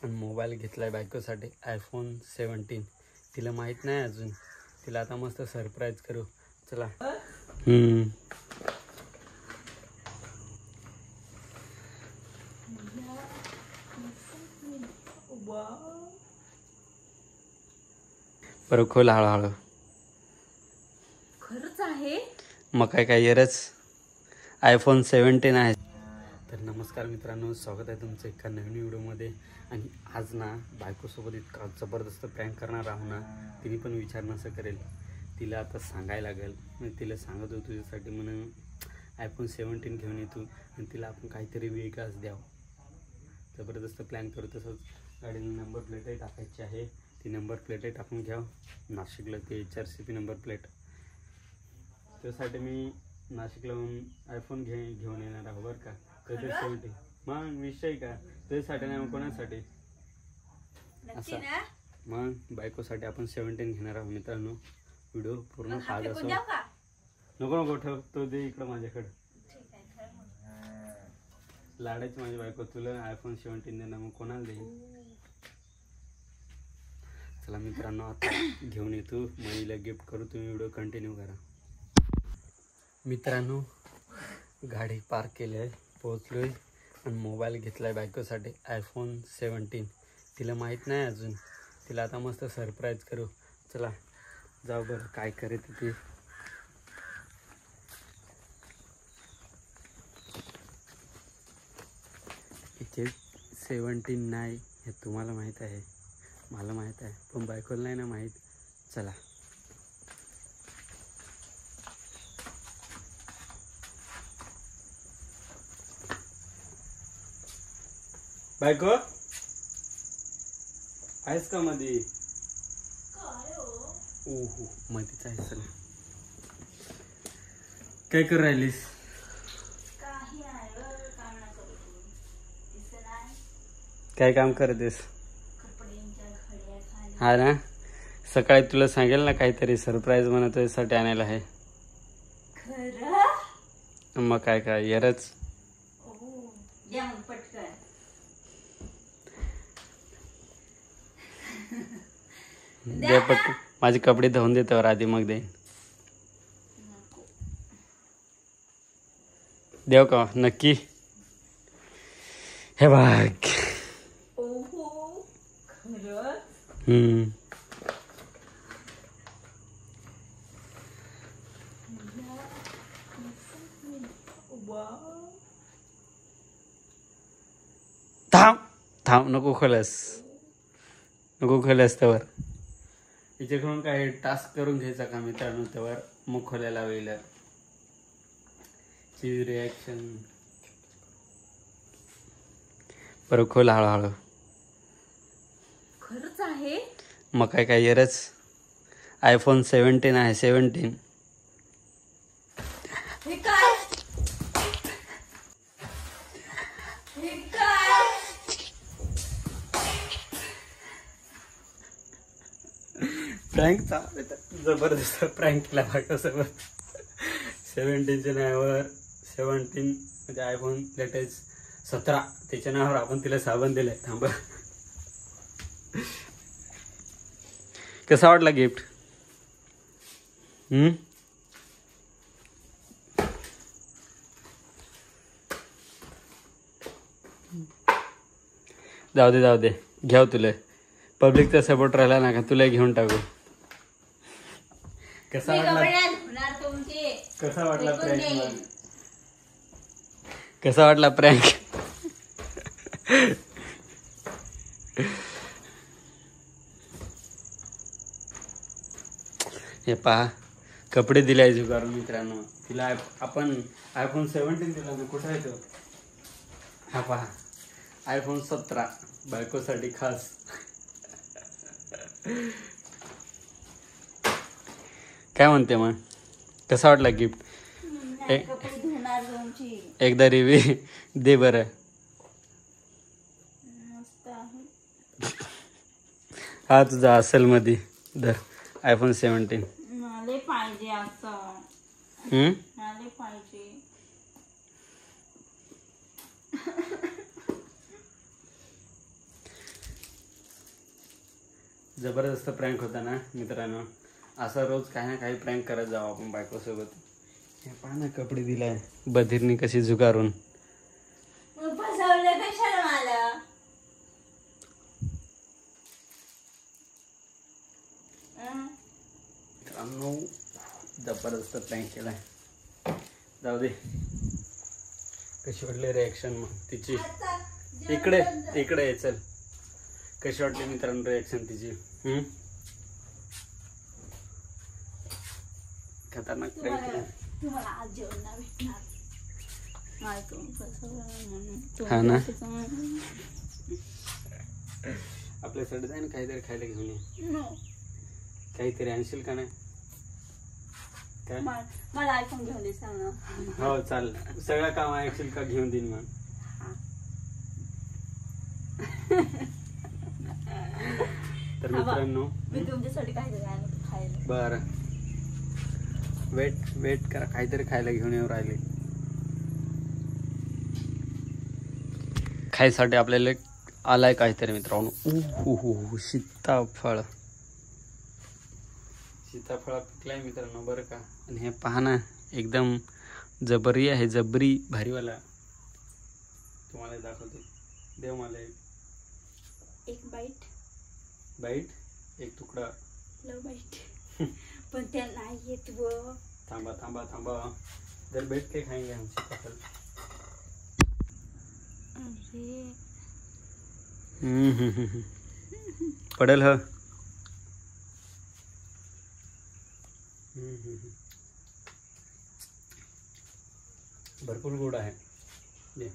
आणि मोबाईल घेतलाय बायकोसाठी iPhone 17. तिला माहित नाही अजून. तिला आता मस्त सरप्राईज करू. चला. बरं खोल हळूहळू. खरंच आहे. मग काय येरच iPhone 17 आहे. तर नमस्कार मित्रांनो, स्वागत आहे तुमचं एका नवीन व्हिडिओमध्ये. आणि आज ना बायकोसोबत इतका जबरदस्त प्रँक करणार आहो ना, तिने पण विचार नसं करेल. तिला आता सांगायला लागेल. मी तिला सांगत होतो तुझ्यासाठी म्हणून iPhone 17 घेऊन येतो आणि तिला आपण काहीतरी वेगळाच द्यावं. जबरदस्त प्लॅन करू. तसंच गाडीला नंबर प्लेटही टाकायची आहे. ती नंबर प्लेटही टाकून घ्यावं. नाशिकला ते HRCP नंबर प्लेट. त्यासाठी मी नाशिकला iPhone घेऊन येणार आहो बरं का. कधी 17 मग विषय का त्यासाठी नाही, मग कोणासाठी असा मग बायकोसाठी आपण 17 घेणार आहोत मित्रांनो. व्हिडिओ पूर्ण पाहत असो. नको ठेवतो दे इकडं माझ्याकडं. लाडायची माझी बायको. तुला iPhone 17 देणार, मग कोणाला देईल. चला मित्रांनो, आता घेऊन येतो. महिला गिफ्ट करू. तुम्ही व्हिडिओ कंटिन्यू करा. मित्रांनो गाडी पार्क केली आहे, पोहोचलोय आणि मोबाईल घेतलाय बायकोसाठी iPhone 17. तिला माहीत नाही अजून. तिला आता मस्त सरप्राईज करू. चला जाऊ. बरं काय करत ते. इथे 17 नाही हे तुम्हाला माहीत आहे, मला माहीत आहे, पण बायकोला नाही ना माहीत. चला बायको आहेस का मध्ये. ओहो मध्येच आहेस. चला काय करू राहिलीस. काय काम करतेस. हा ना, सकाळी तुला सांगेल ना काहीतरी सरप्राईज म्हणा तुझ्यासाठी आणायला आहे. मग काय येरच. दे पटकन. माझे कपडे धुवून दे तर आधी, मग दे. देव का नक्की. हे बघ. थांब नको खोलस त्यावर. हिच्याकडून काय टास्क करून घ्यायचा का मित्रांनो, त्यावर मग खोलायला होईल. चीज रिॲक्शन. बरं खोल हळूहळू. खरंच आहे. मग काय येरच iPhone 17 आहे. 17. हे काय प्रँक जबरदस्त प्रँक केला बायकोसोबत. 17च्या नावावर 17 म्हणजे iPhone लेटेस्ट 17 त्याच्या नावावर आपण तिला साबण दिलाय. थांबा. कसा वाटला गिफ्ट. जाऊ दे घ्याव. तुला पब्लिकचा सपोर्ट राहिला ना का, तुला घेऊन टाकू. कसा वाटला प्रँक. कसा वाटला प्रँक. हे पहा कपडे दिले जुगारून मित्रांनो. तिला आपण iPhone 17 दिला ना. कुठं आहे तो. हा पहा iPhone 17 बायकोसाठी खास. काय म्हणते मग, कसा वाटला गिफ्ट. एकदा रिव्ह्यू दे बरं. हा तुझा असेल मध्ये धर iPhone 17. पाहिजे असं पाहिजे. जबरदस्त प्रँक होता ना मित्रांनो. असं रोज काही ना काही प्रँक करत जाऊ आपण बायकोसोबत. हे पहा ना कपडे दिलाय बधीरनी कशी झुगारून. मग फसवलं कशाला मला? मित्रांनो जबरदस्त प्रँक केलाय. जाऊ दे. कशी वाटली रिॲक्शन मग तिची? इकडे इकडे ये चल. कशी वाटली मित्रांनो रिॲक्शन तिची? खतरनाक प्रँक केला. तुम्हाला आज जेवण नाही भेटणार. मला तुम्ही फसवलं म्हणून. हा ना. आपल्यासाठी जाय ना काहीतरी खायला घेऊन ये. No. काहीतरी आणशील का नाही? काय? मला आयफोन घेऊन दे सांग ना. हो चाल. सगळं काम ऐकशील का घेऊन देईन मग. तर मित्रांनो मी तुमच्यासाठी काहीतरी आणलं खायला. बरं वेट करा. काहीतरी खायला घेऊन येऊ राहिले. खायसाठी आपल्याला आलाय काहीतरी मित्रांनो. सीताफळ पिकलाय मित्रांनो बरं का. आणि हे पहा ना एकदम जबरी आहे. जबरी भारीवाला. तुम्हाला दाखवते. देव मला एक बाईट एक तुकडा. लव बाईट. पण त्या नाही येत व. थांबा जर बैठ के खाएंगे हम सीताफल. पडेल ह. भरपूर गोड आहे. दे.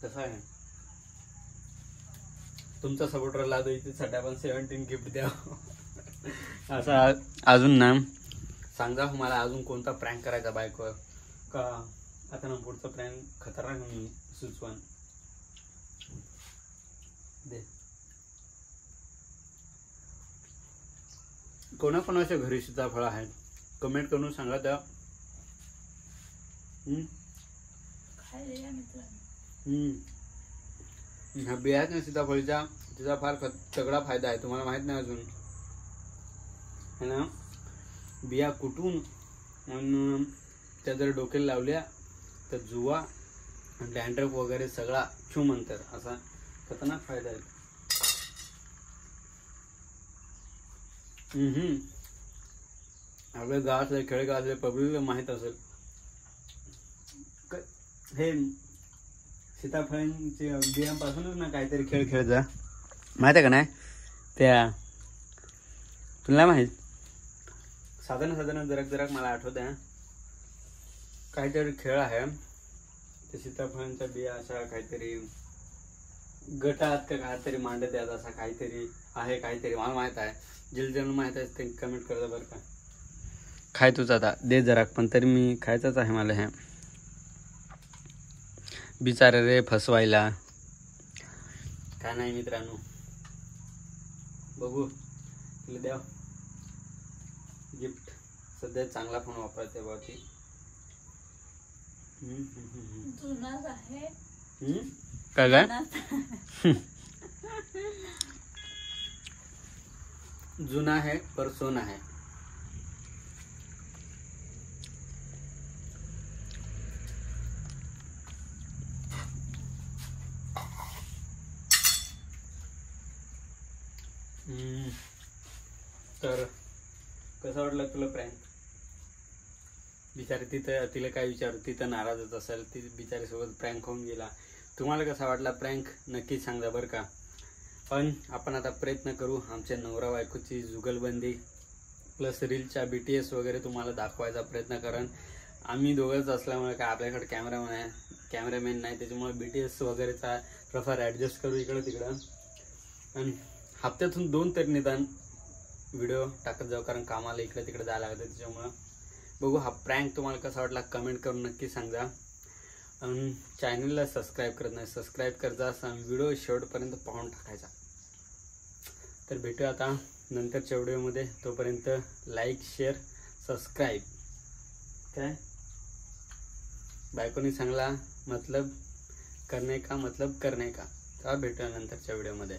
कसा आहे तुमचा सपोर्टर लादो इथे साठी आपण 17 गिफ्ट द्या. असा अजून ना सांगा मला अजून कोणता प्रँक करायचा बायकोवर का. आता ना पुढचा प्रँक खतरनाक म्हणून सुचवान दे. कोणाकोणाच्या घरी सीताफळ आहेत कमेंट करून सांगा. त्या ह्या बिया ना सीताफळीचा तिचा फार तगडा फायदा आहे. तुम्हाला माहित नाही अजून है ना. बिया कुटून आणि त्या जर डोक्याला लावल्या तर जुवा आणि डॅन्ड्रफ वगैरे सगळा छूमंतर असा खतरनाक फायदा आहे. आपल्या गावातले खेडेगावातले पब्लिकला माहित असेल. हे सीताफळांच्या बियांपासूनच ना काहीतरी खेळ खेळायचा माहित आहे का नाही. त्या तुला माहित साधारण जरा मला आठवत आहे. काहीतरी खेळ आहे ते सीताफळांच्या बिया अशा काहीतरी गटात का काहीतरी मांडत यात असा काहीतरी आहे. काहीतरी मला माहित आहे. ज्याला माहित आहे ते कमेंट करता बरं का. खाय तुझा आता दे जरा. पण तरी मी खायचंच आहे मला. हे बिचारे रे फसवायला काय नाही मित्रांनो. बघू तुला द्या गिफ्ट. सध्या चांगला फोन वापरते बाबा. जुनाच आहे. काय जुना है पर सोना है. तर कसं वाटलं तुला प्रँक? बिचारी तिला काय विचारू. तिथं नाराजच असेल. ती बिचारी सोबत प्रँक होऊन गेला. तुम्हाला कसा वाटला प्रँक नक्कीच सांगा बरं का. पण आपण आता प्रयत्न करू आमच्या नवरा बायकोची जुगलबंदी प्लस रीलच्या BTS वगैरे तुम्हाला दाखवायचा प्रयत्न करण. आम्ही दोघंच असल्यामुळे काय आपल्याकडे कॅमेरामॅन नाही. त्याच्यामुळे BTS वगैरेचा प्रफार ॲडजस्ट करू इकडं तिकडं. आणि हप्त्यातून 2 तरी निदान व्हिडिओ टाकत जाऊ कारण कामाला इकडे तिकडे जायला लागतं. त्याच्यामुळं बघू हा प्रँक तुम्हाला कसा वाटला कमेंट करून नक्की सांगा. आणि चॅनलला सबस्क्राईब करत नाही सबस्क्राईब करता. व्हिडिओ शेवटपर्यंत पाहून टाकायचा. तर भेटूया आता नंतरच्या व्हिडिओमध्ये. तोपर्यंत लाईक शेअर सबस्क्राईब काय बायकोनी सांगला मतलब करणे का, मतलब करणे का. तेव्हा भेटूया नंतरच्या व्हिडिओमध्ये.